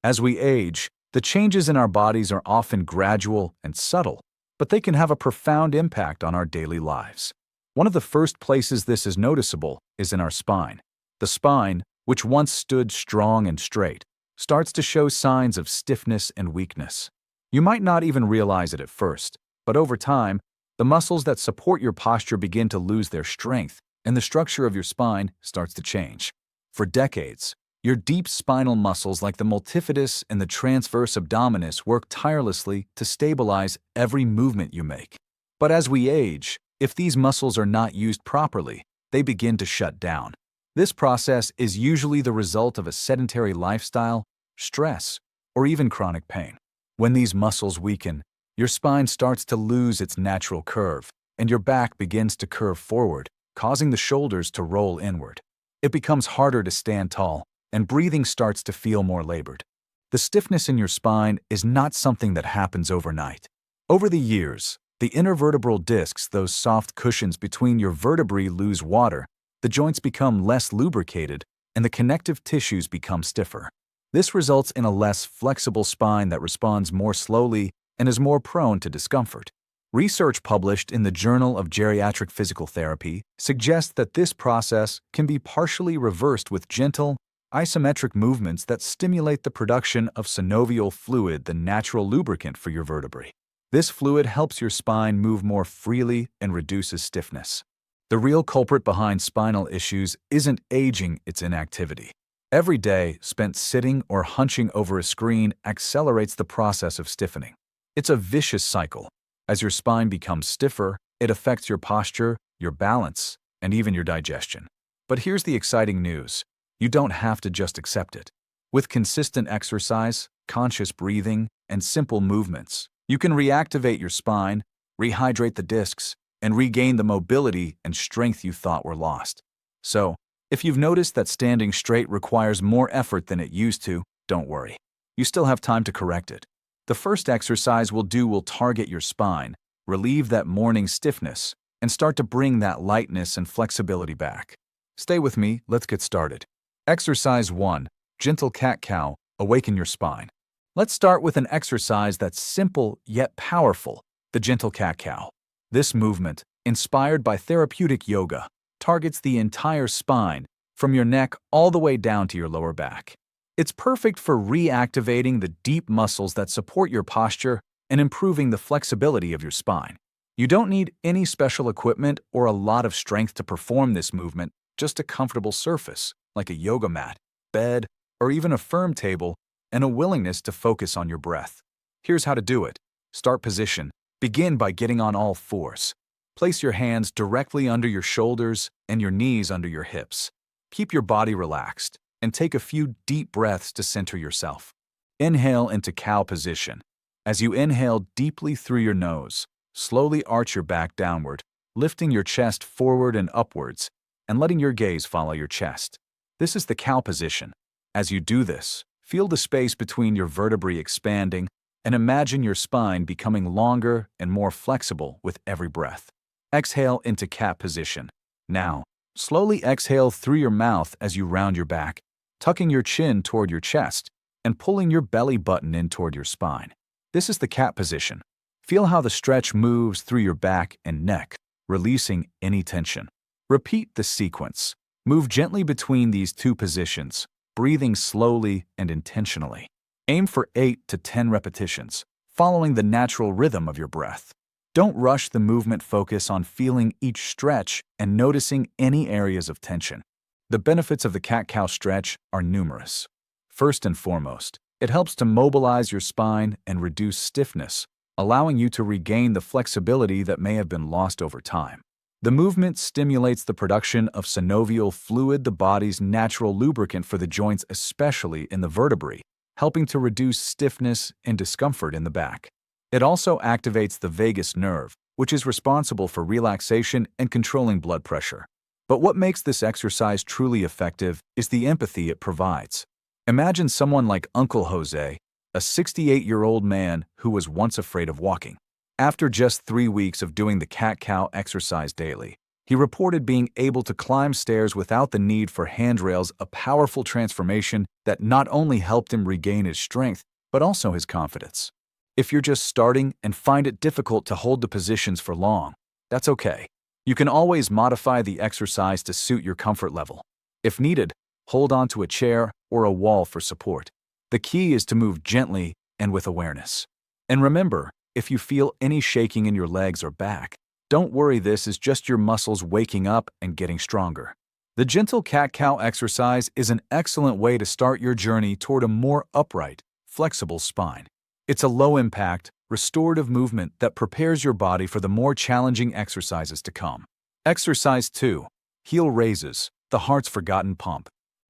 As we age, the changes in our bodies are often gradual and subtle, but they can have a profound impact on our daily lives. One of the first places this is noticeable is in our spine. The spine, which once stood strong and straight, starts to show signs of stiffness and weakness. You might not even realize it at first, but over time, the muscles that support your posture begin to lose their strength, and the structure of your spine starts to change. For decades, your deep spinal muscles like the multifidus and the transverse abdominis work tirelessly to stabilize every movement you make. But as we age, if these muscles are not used properly, they begin to shut down. This process is usually the result of a sedentary lifestyle, stress, or even chronic pain. When these muscles weaken, your spine starts to lose its natural curve, and your back begins to curve forward, causing the shoulders to roll inward. It becomes harder to stand tall, and breathing starts to feel more labored. The stiffness in your spine is not something that happens overnight. Over the years, the intervertebral discs, those soft cushions between your vertebrae, lose water, the joints become less lubricated, and the connective tissues become stiffer. This results in a less flexible spine that responds more slowly and is more prone to discomfort. Research published in the Journal of Geriatric Physical Therapy suggests that this process can be partially reversed with gentle, isometric movements that stimulate the production of synovial fluid, the natural lubricant for your vertebrae. This fluid helps your spine move more freely and reduces stiffness. The real culprit behind spinal issues isn't aging, it's inactivity. Every day spent sitting or hunching over a screen accelerates the process of stiffening. It's a vicious cycle. As your spine becomes stiffer, it affects your posture, your balance, and even your digestion. But here's the exciting news. You don't have to just accept it. With consistent exercise, conscious breathing, and simple movements, you can reactivate your spine, rehydrate the discs, and regain the mobility and strength you thought were lost. So, if you've noticed that standing straight requires more effort than it used to, don't worry. You still have time to correct it. The first exercise will target your spine, relieve that morning stiffness, and start to bring that lightness and flexibility back. Stay with me, let's get started. Exercise 1. Gentle cat-cow, awaken your spine. Let's start with an exercise that's simple yet powerful, the gentle cat-cow. This movement, inspired by therapeutic yoga, targets the entire spine, from your neck all the way down to your lower back. It's perfect for reactivating the deep muscles that support your posture and improving the flexibility of your spine. You don't need any special equipment or a lot of strength to perform this movement, just a comfortable surface, like a yoga mat, bed, or even a firm table, and a willingness to focus on your breath. Here's how to do it. Start position. Begin by getting on all fours. Place your hands directly under your shoulders and your knees under your hips. Keep your body relaxed and take a few deep breaths to center yourself. Inhale into cow position. As you inhale deeply through your nose, slowly arch your back downward, lifting your chest forward and upwards, and letting your gaze follow your chest. This is the cow position. As you do this, feel the space between your vertebrae expanding and imagine your spine becoming longer and more flexible with every breath. Exhale into cat position. Now, slowly exhale through your mouth as you round your back, tucking your chin toward your chest and pulling your belly button in toward your spine. This is the cat position. Feel how the stretch moves through your back and neck, releasing any tension. Repeat the sequence. Move gently between these two positions, breathing slowly and intentionally. Aim for 8 to 10 repetitions, following the natural rhythm of your breath. Don't rush the movement, focus on feeling each stretch and noticing any areas of tension. The benefits of the cat-cow stretch are numerous. First and foremost, it helps to mobilize your spine and reduce stiffness, allowing you to regain the flexibility that may have been lost over time. The movement stimulates the production of synovial fluid, the body's natural lubricant for the joints, especially in the vertebrae, helping to reduce stiffness and discomfort in the back. It also activates the vagus nerve, which is responsible for relaxation and controlling blood pressure. But what makes this exercise truly effective is the empathy it provides. Imagine someone like Uncle Jose, a 68-year-old man who was once afraid of walking. After just 3 weeks of doing the cat-cow exercise daily, He reported being able to climb stairs without the need for handrails, a powerful transformation that not only helped him regain his strength, but also his confidence. If you're just starting and find it difficult to hold the positions for long, that's okay. You can always modify the exercise to suit your comfort level. If needed, hold on to a chair or a wall for support. The key is to move gently and with awareness. And remember, if you feel any shaking in your legs or back, don't worry, this is just your muscles waking up and getting stronger. The gentle cat-cow exercise is an excellent way to start your journey toward a more upright, flexible spine. It's a low-impact, restorative movement that prepares your body for the more challenging exercises to come. Exercise 2. Heel raises, the heart's forgotten pump.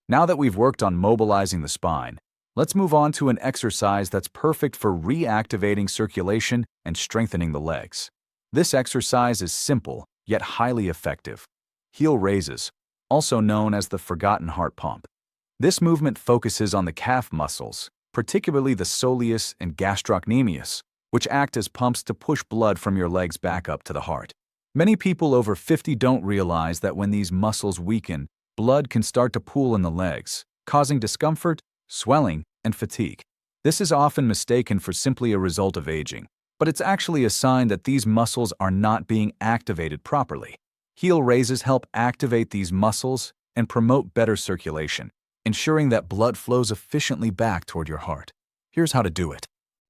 Now that we've worked on mobilizing the spine, let's move on to an exercise that's perfect for reactivating circulation and strengthening the legs. This exercise is simple, yet highly effective. Heel raises, also known as the forgotten heart pump. This movement focuses on the calf muscles, particularly the soleus and gastrocnemius, which act as pumps to push blood from your legs back up to the heart. Many people over 50 don't realize that when these muscles weaken, blood can start to pool in the legs, causing discomfort, swelling, and fatigue. This is often mistaken for simply a result of aging, but it's actually a sign that these muscles are not being activated properly. Heel raises help activate these muscles and promote better circulation, ensuring that blood flows efficiently back toward your heart. Here's how to do it.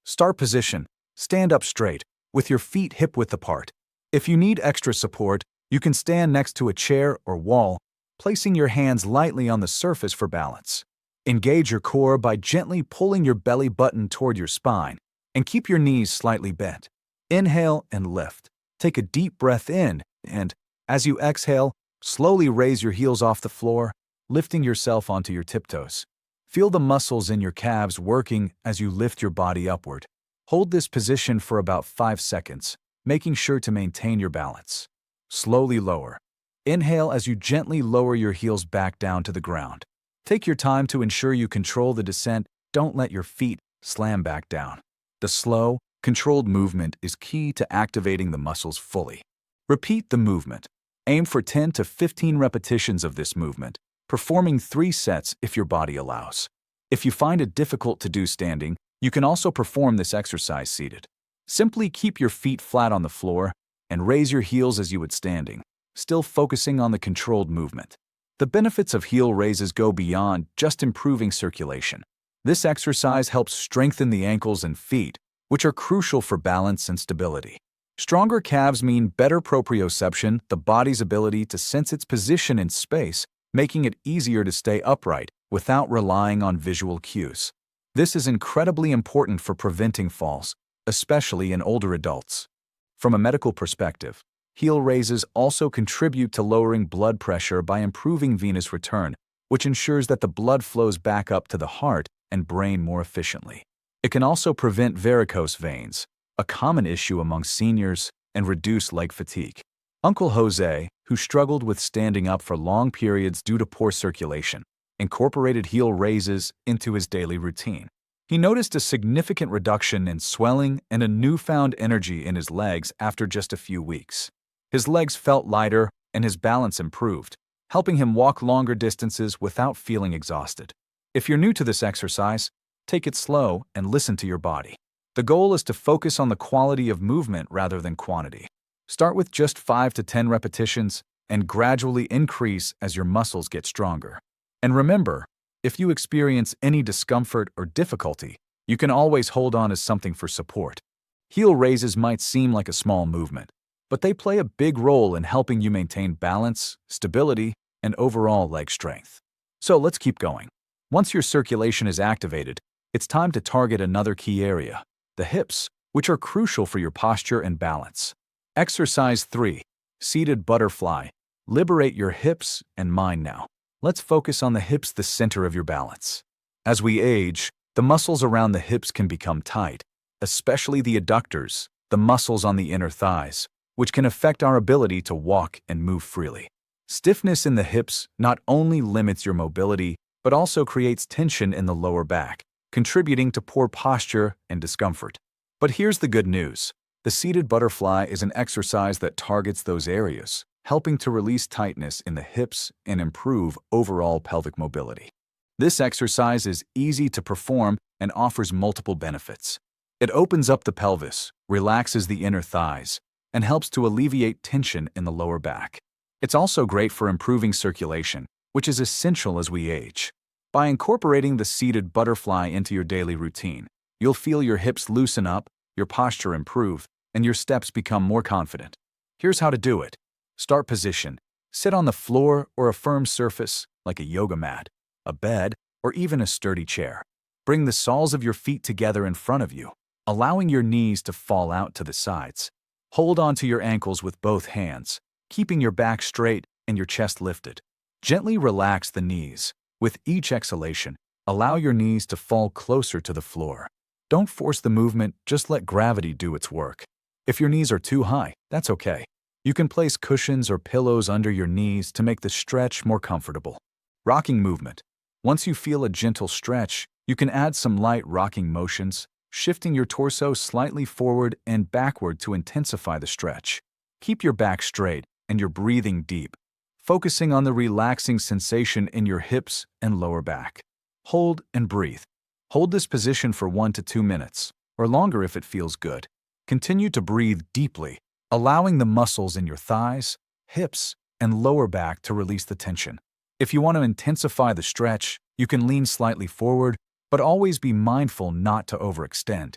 Start position. Stand up straight, with your feet hip-width apart. If you need extra support, you can stand next to a chair or wall, placing your hands lightly on the surface for balance. Engage your core by gently pulling your belly button toward your spine, and keep your knees slightly bent. Inhale and lift. Take a deep breath in, and as you exhale, slowly raise your heels off the floor, lifting yourself onto your tiptoes. Feel the muscles in your calves working as you lift your body upward. Hold this position for about 5 seconds, making sure to maintain your balance. Slowly lower. Inhale as you gently lower your heels back down to the ground. Take your time to ensure you control the descent. Don't let your feet slam back down. The slow, controlled movement is key to activating the muscles fully. Repeat the movement. Aim for 10 to 15 repetitions of this movement, performing 3 sets if your body allows. If you find it difficult to do standing, you can also perform this exercise seated. Simply keep your feet flat on the floor and raise your heels as you would standing, still focusing on the controlled movement. The benefits of heel raises go beyond just improving circulation. This exercise helps strengthen the ankles and feet, which are crucial for balance and stability. Stronger calves mean better proprioception, the body's ability to sense its position in space, making it easier to stay upright without relying on visual cues. This is incredibly important for preventing falls, especially in older adults. From a medical perspective, heel raises also contribute to lowering blood pressure by improving venous return, which ensures that the blood flows back up to the heart and brain more efficiently. It can also prevent varicose veins, a common issue among seniors, and reduce leg fatigue. Uncle Jose, who struggled with standing up for long periods due to poor circulation, incorporated heel raises into his daily routine. He noticed a significant reduction in swelling and a newfound energy in his legs after just a few weeks. His legs felt lighter and his balance improved, helping him walk longer distances without feeling exhausted. If you're new to this exercise, take it slow and listen to your body. The goal is to focus on the quality of movement rather than quantity. Start with just 5 to 10 repetitions and gradually increase as your muscles get stronger. And remember, if you experience any discomfort or difficulty, you can always hold on to something for support. Heel raises might seem like a small movement, but they play a big role in helping you maintain balance, stability, and overall leg strength. So let's keep going. Once your circulation is activated, it's time to target another key area, the hips, which are crucial for your posture and balance. Exercise 3. Seated butterfly. Liberate your hips and mind now. Let's focus on the hips, the center of your balance. As we age, the muscles around the hips can become tight, especially the adductors, the muscles on the inner thighs, which can affect our ability to walk and move freely. Stiffness in the hips not only limits your mobility, but also creates tension in the lower back, contributing to poor posture and discomfort. But here's the good news. The seated butterfly is an exercise that targets those areas, helping to release tightness in the hips and improve overall pelvic mobility. This exercise is easy to perform and offers multiple benefits. It opens up the pelvis, relaxes the inner thighs, and helps to alleviate tension in the lower back. It's also great for improving circulation, which is essential as we age. By incorporating the seated butterfly into your daily routine, you'll feel your hips loosen up, your posture improve, and your steps become more confident. Here's how to do it. Start position. Sit on the floor or a firm surface, like a yoga mat, a bed, or even a sturdy chair. Bring the soles of your feet together in front of you, allowing your knees to fall out to the sides. Hold onto your ankles with both hands, keeping your back straight and your chest lifted. Gently relax the knees. With each exhalation, allow your knees to fall closer to the floor. Don't force the movement, just let gravity do its work. If your knees are too high, that's okay. You can place cushions or pillows under your knees to make the stretch more comfortable. Rocking movement. Once you feel a gentle stretch, you can add some light rocking motions, shifting your torso slightly forward and backward to intensify the stretch. Keep your back straight and your breathing deep, focusing on the relaxing sensation in your hips and lower back. Hold and breathe. Hold this position for 1 to 2 minutes, or longer if it feels good. Continue to breathe deeply, allowing the muscles in your thighs, hips, and lower back to release the tension. If you want to intensify the stretch, you can lean slightly forward, but always be mindful not to overextend.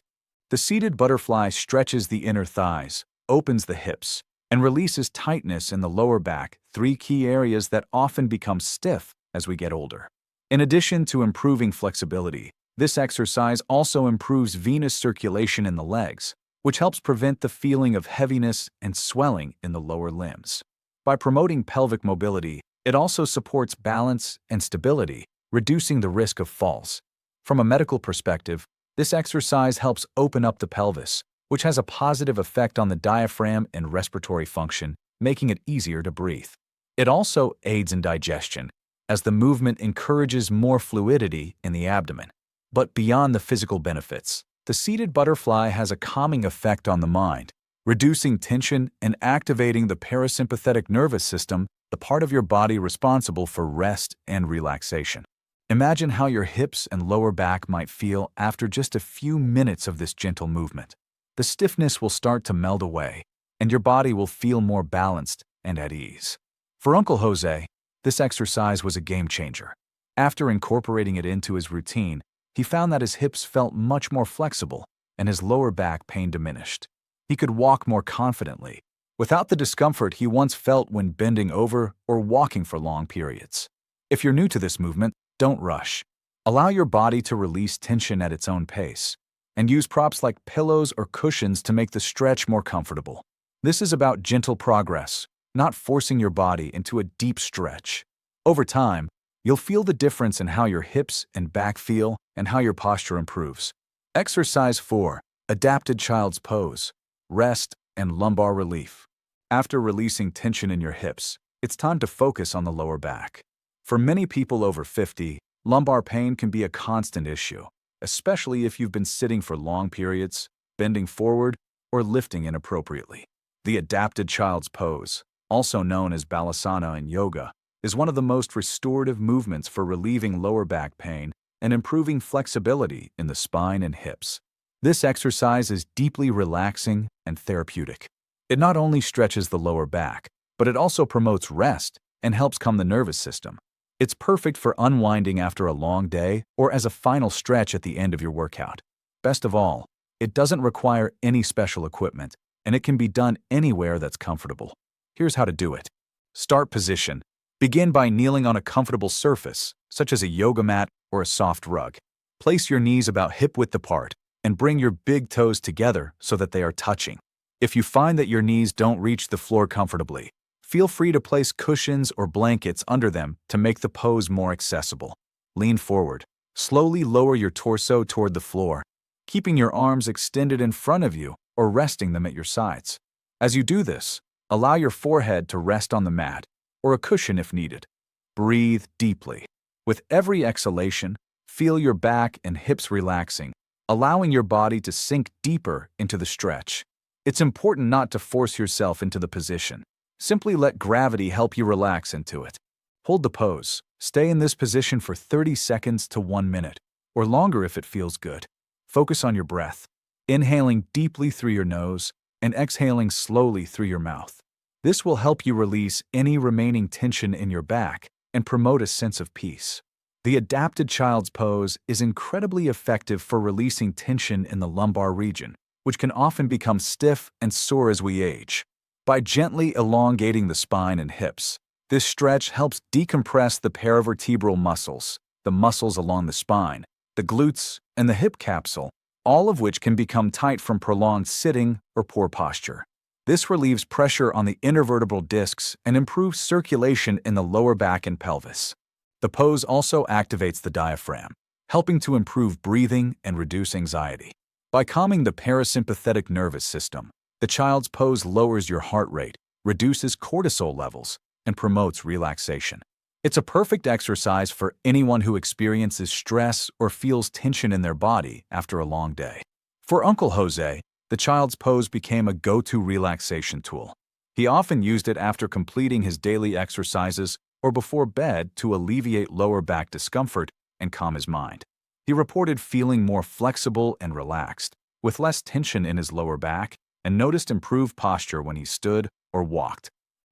The seated butterfly stretches the inner thighs, opens the hips, and releases tightness in the lower back, 3 key areas that often become stiff as we get older. In addition to improving flexibility, this exercise also improves venous circulation in the legs, which helps prevent the feeling of heaviness and swelling in the lower limbs. By promoting pelvic mobility, it also supports balance and stability, reducing the risk of falls. From a medical perspective, this exercise helps open up the pelvis, which has a positive effect on the diaphragm and respiratory function, making it easier to breathe. It also aids in digestion, as the movement encourages more fluidity in the abdomen. But beyond the physical benefits, the seated butterfly has a calming effect on the mind, reducing tension and activating the parasympathetic nervous system, the part of your body responsible for rest and relaxation. Imagine how your hips and lower back might feel after just a few minutes of this gentle movement. The stiffness will start to melt away, and your body will feel more balanced and at ease. For Uncle Jose, this exercise was a game changer. After incorporating it into his routine, he found that his hips felt much more flexible and his lower back pain diminished. He could walk more confidently, without the discomfort he once felt when bending over or walking for long periods. If you're new to this movement, don't rush. Allow your body to release tension at its own pace, and use props like pillows or cushions to make the stretch more comfortable. This is about gentle progress, not forcing your body into a deep stretch. Over time, you'll feel the difference in how your hips and back feel and how your posture improves. Exercise 4. Adapted child's pose. Rest and lumbar relief. After releasing tension in your hips, it's time to focus on the lower back. For many people over 50, lumbar pain can be a constant issue, especially if you've been sitting for long periods, bending forward, or lifting inappropriately. The adapted child's pose, also known as balasana in yoga, is one of the most restorative movements for relieving lower back pain and improving flexibility in the spine and hips. This exercise is deeply relaxing and therapeutic. It not only stretches the lower back, but it also promotes rest and helps calm the nervous system. It's perfect for unwinding after a long day or as a final stretch at the end of your workout. Best of all, it doesn't require any special equipment, and it can be done anywhere that's comfortable. Here's how to do it. Start position. Begin by kneeling on a comfortable surface, such as a yoga mat or a soft rug. Place your knees about hip-width apart and bring your big toes together so that they are touching. If you find that your knees don't reach the floor comfortably, feel free to place cushions or blankets under them to make the pose more accessible. Lean forward. Slowly lower your torso toward the floor, keeping your arms extended in front of you or resting them at your sides. As you do this, allow your forehead to rest on the mat or a cushion if needed. Breathe deeply. With every exhalation, feel your back and hips relaxing, allowing your body to sink deeper into the stretch. It's important not to force yourself into the position. Simply let gravity help you relax into it. Hold the pose. Stay in this position for 30 seconds to 1 minute, or longer if it feels good. Focus on your breath, inhaling deeply through your nose and exhaling slowly through your mouth. This will help you release any remaining tension in your back and promote a sense of peace. The adapted child's pose is incredibly effective for releasing tension in the lumbar region, which can often become stiff and sore as we age. By gently elongating the spine and hips, this stretch helps decompress the paravertebral muscles, the muscles along the spine, the glutes, and the hip capsule, all of which can become tight from prolonged sitting or poor posture. This relieves pressure on the intervertebral discs and improves circulation in the lower back and pelvis. The pose also activates the diaphragm, helping to improve breathing and reduce anxiety. By calming the parasympathetic nervous system, the child's pose lowers your heart rate, reduces cortisol levels, and promotes relaxation. It's a perfect exercise for anyone who experiences stress or feels tension in their body after a long day. For Uncle Jose, the child's pose became a go-to relaxation tool. He often used it after completing his daily exercises or before bed to alleviate lower back discomfort and calm his mind. He reported feeling more flexible and relaxed, with less tension in his lower back, and noticed improved posture when he stood or walked.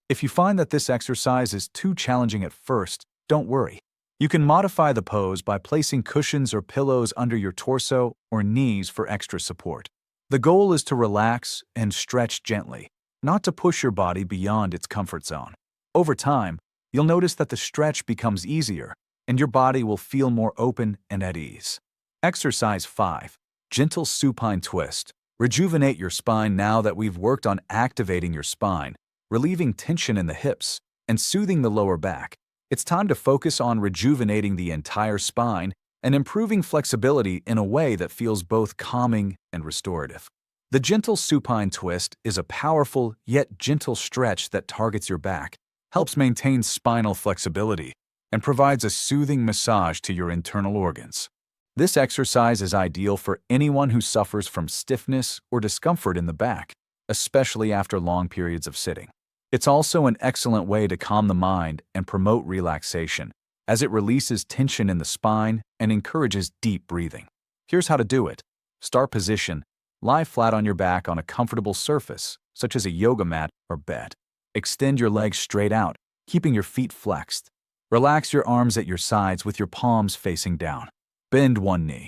If you find that this exercise is too challenging at first, don't worry. You can modify the pose by placing cushions or pillows under your torso or knees for extra support. The goal is to relax and stretch gently, not to push your body beyond its comfort zone. Over time, you'll notice that the stretch becomes easier and your body will feel more open and at ease. Exercise 5. Gentle supine twist. Rejuvenate your spine. Now that we've worked on activating your spine, relieving tension in the hips, and soothing the lower back, it's time to focus on rejuvenating the entire spine and improving flexibility in a way that feels both calming and restorative. The gentle supine twist is a powerful yet gentle stretch that targets your back, helps maintain spinal flexibility, and provides a soothing massage to your internal organs. This exercise is ideal for anyone who suffers from stiffness or discomfort in the back, especially after long periods of sitting. It's also an excellent way to calm the mind and promote relaxation, as it releases tension in the spine and encourages deep breathing. Here's how to do it. Start position. Lie flat on your back on a comfortable surface, such as a yoga mat or bed. Extend your legs straight out, keeping your feet flexed. Relax your arms at your sides with your palms facing down. Bend one knee.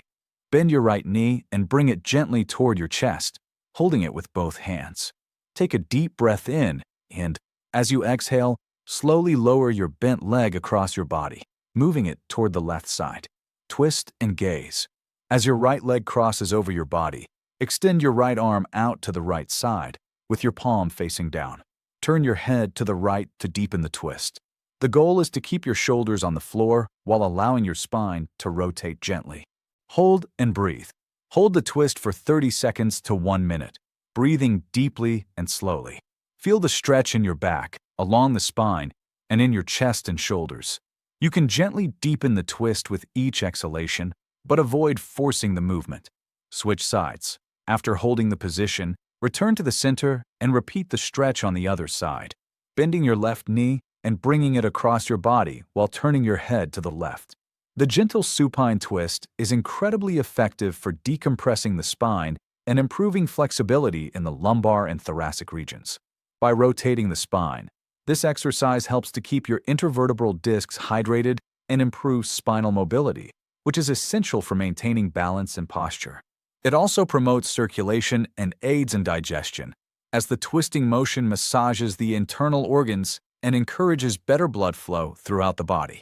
Bend your right knee and bring it gently toward your chest, holding it with both hands. Take a deep breath in, and, as you exhale, slowly lower your bent leg across your body, moving it toward the left side. Twist and gaze. As your right leg crosses over your body, extend your right arm out to the right side, with your palm facing down. Turn your head to the right to deepen the twist. The goal is to keep your shoulders on the floor while allowing your spine to rotate gently. Hold and breathe. Hold the twist for 30 seconds to 1 minute, breathing deeply and slowly. Feel the stretch in your back, along the spine, and in your chest and shoulders. You can gently deepen the twist with each exhalation, but avoid forcing the movement. Switch sides. After holding the position, return to the center and repeat the stretch on the other side, bending your left knee and bringing it across your body while turning your head to the left. The gentle supine twist is incredibly effective for decompressing the spine and improving flexibility in the lumbar and thoracic regions. By rotating the spine, this exercise helps to keep your intervertebral discs hydrated and improves spinal mobility, which is essential for maintaining balance and posture. It also promotes circulation and aids in digestion, as the twisting motion massages the internal organs and encourages better blood flow throughout the body.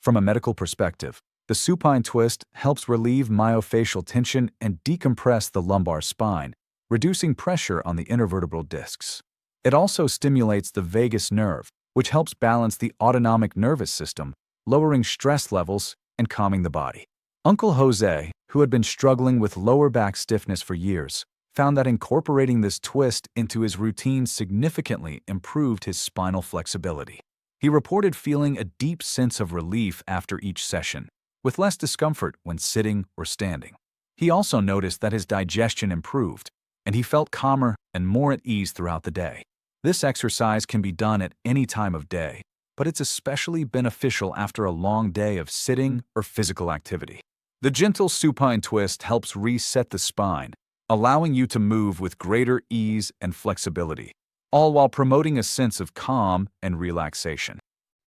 From a medical perspective, the supine twist helps relieve myofascial tension and decompress the lumbar spine, reducing pressure on the intervertebral discs. It also stimulates the vagus nerve, which helps balance the autonomic nervous system, lowering stress levels and calming the body. Uncle Jose, who had been struggling with lower back stiffness for years, found that incorporating this twist into his routine significantly improved his spinal flexibility. He reported feeling a deep sense of relief after each session, with less discomfort when sitting or standing. He also noticed that his digestion improved, and he felt calmer and more at ease throughout the day. This exercise can be done at any time of day, but it's especially beneficial after a long day of sitting or physical activity. The gentle supine twist helps reset the spine, allowing you to move with greater ease and flexibility, all while promoting a sense of calm and relaxation.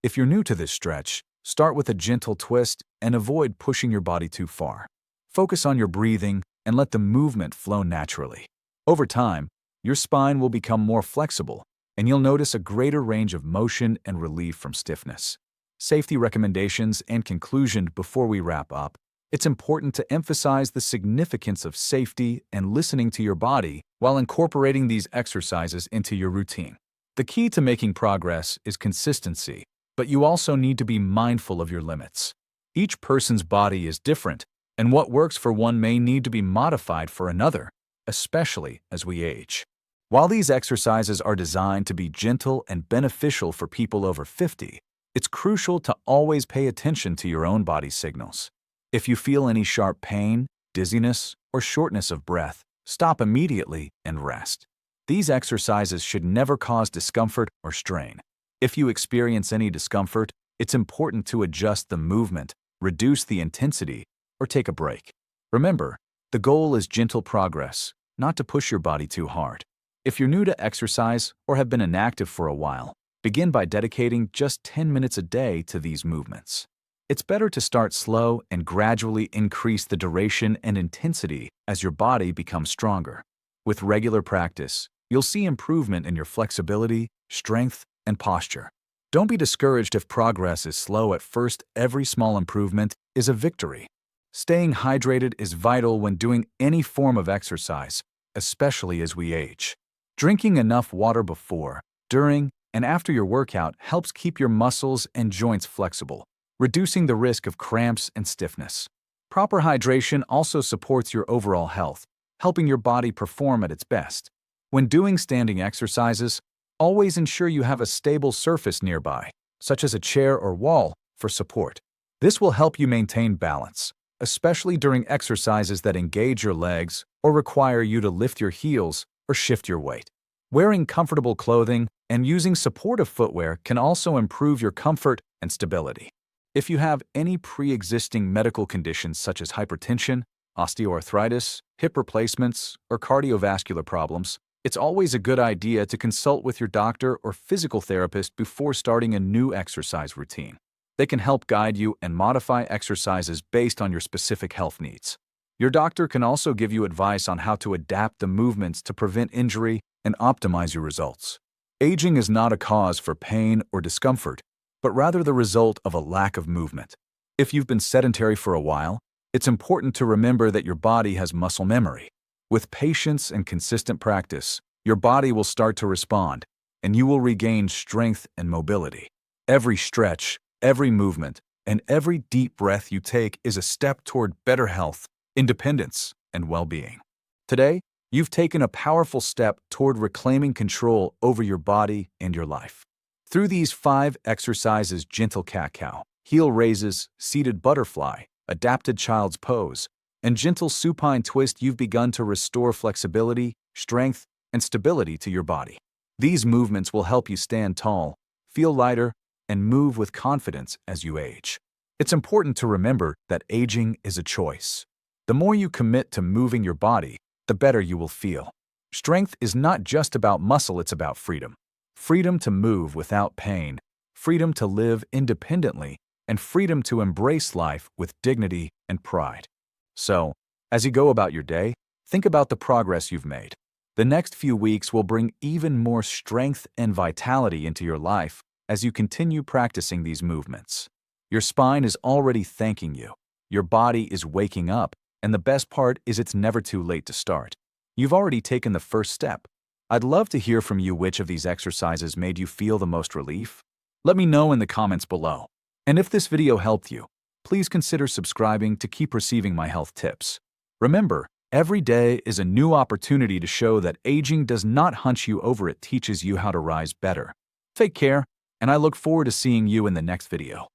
If you're new to this stretch, start with a gentle twist and avoid pushing your body too far. Focus on your breathing and let the movement flow naturally. Over time, your spine will become more flexible, and you'll notice a greater range of motion and relief from stiffness. Safety recommendations and conclusion before we wrap up. It's important to emphasize the significance of safety and listening to your body while incorporating these exercises into your routine. The key to making progress is consistency, but you also need to be mindful of your limits. Each person's body is different, and what works for one may need to be modified for another, especially as we age. While these exercises are designed to be gentle and beneficial for people over 50, it's crucial to always pay attention to your own body's signals. If you feel any sharp pain, dizziness, or shortness of breath, stop immediately and rest. These exercises should never cause discomfort or strain. If you experience any discomfort, it's important to adjust the movement, reduce the intensity, or take a break. Remember, the goal is gentle progress, not to push your body too hard. If you're new to exercise or have been inactive for a while, begin by dedicating just 10 minutes a day to these movements. It's better to start slow and gradually increase the duration and intensity as your body becomes stronger. With regular practice, you'll see improvement in your flexibility, strength, and posture. Don't be discouraged if progress is slow at first. Every small improvement is a victory. Staying hydrated is vital when doing any form of exercise, especially as we age. Drinking enough water before, during, and after your workout helps keep your muscles and joints flexible, reducing the risk of cramps and stiffness. Proper hydration also supports your overall health, helping your body perform at its best. When doing standing exercises, always ensure you have a stable surface nearby, such as a chair or wall, for support. This will help you maintain balance, especially during exercises that engage your legs or require you to lift your heels or shift your weight. Wearing comfortable clothing and using supportive footwear can also improve your comfort and stability. If you have any pre-existing medical conditions such as hypertension, osteoarthritis, hip replacements, or cardiovascular problems, it's always a good idea to consult with your doctor or physical therapist before starting a new exercise routine. They can help guide you and modify exercises based on your specific health needs. Your doctor can also give you advice on how to adapt the movements to prevent injury and optimize your results. Aging is not a cause for pain or discomfort, but rather the result of a lack of movement. If you've been sedentary for a while, it's important to remember that your body has muscle memory. With patience and consistent practice, your body will start to respond, and you will regain strength and mobility. Every stretch, every movement, and every deep breath you take is a step toward better health, independence, and well-being. Today, you've taken a powerful step toward reclaiming control over your body and your life. Through these 5 exercises: gentle cat-cow, heel raises, seated butterfly, adapted child's pose, and gentle supine twist, you've begun to restore flexibility, strength, and stability to your body. These movements will help you stand tall, feel lighter, and move with confidence as you age. It's important to remember that aging is a choice. The more you commit to moving your body, the better you will feel. Strength is not just about muscle, it's about freedom. Freedom to move without pain, freedom to live independently, and freedom to embrace life with dignity and pride. So, as you go about your day, think about the progress you've made. The next few weeks will bring even more strength and vitality into your life as you continue practicing these movements. Your spine is already thanking you. Your body is waking up, and the best part is it's never too late to start. You've already taken the first step. I'd love to hear from you which of these exercises made you feel the most relief. Let me know in the comments below. And if this video helped you, please consider subscribing to keep receiving my health tips. Remember, every day is a new opportunity to show that aging does not hunch you over, it teaches you how to rise better. Take care, and I look forward to seeing you in the next video.